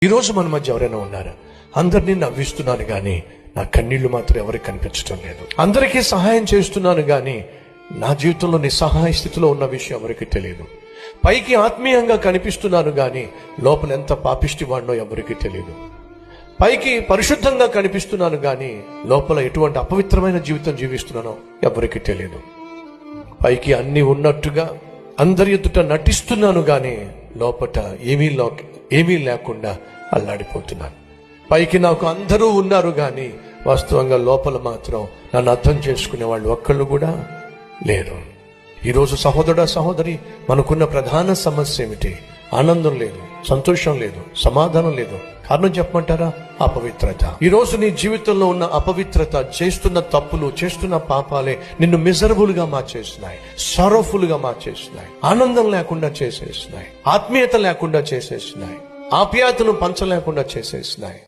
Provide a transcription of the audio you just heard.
ఈరోజు మన మధ్య ఎవరైనా ఉన్నారా? అందరినీ నవ్విస్తున్నాను కానీ నా కన్నీళ్లు మాత్రం ఎవరికి కనిపించడం లేదు. అందరికీ సహాయం చేస్తున్నాను కానీ నా జీవితంలో నిస్సహాయ స్థితిలో ఉన్న విషయం ఎవరికి తెలియదు. పైకి ఆత్మీయంగా కనిపిస్తున్నాను కానీ లోపల ఎంత పాపిష్టి వాడినో ఎవరికి తెలియదు. పైకి పరిశుద్ధంగా కనిపిస్తున్నాను కానీ లోపల ఎటువంటి అపవిత్రమైన జీవితం జీవిస్తున్నానో ఎవరికి తెలియదు. పైకి అన్ని ఉన్నట్టుగా అందరి ఎదుట నటిస్తున్నాను కానీ లోపట ఏమీ లేకుండా అల్లాడిపోతున్నాను. పైకి నాకు అందరూ ఉన్నారు కానీ వాస్తవంగా లోపల మాత్రం నన్ను అర్థం చేసుకునే వాళ్ళు ఒక్కళ్ళు కూడా లేరు. ఈరోజు సహోదరుడా సహోదరి, మనకున్న ప్రధాన సమస్య ఏమిటి? ఆనందం లేదు, సంతోషం లేదు, సమాధానం లేదు. కారణం చెప్పమంటారా? అపవిత్రత. ఈరోజు నీ జీవితంలో ఉన్న అపవిత్రత, చేస్తున్న తప్పులు, చేస్తున్న పాపాలే నిన్ను మిజరబుల్ గా మార్చేస్తున్నాయి, సారోఫుల్ గా మార్చేస్తున్నాయి, ఆనందం లేకుండా చేసేస్తున్నాయి, ఆత్మీయత లేకుండా చేసేస్తున్నాయి, ఆప్యాయతను పంచలేకుండా చేసేస్తున్నాయి.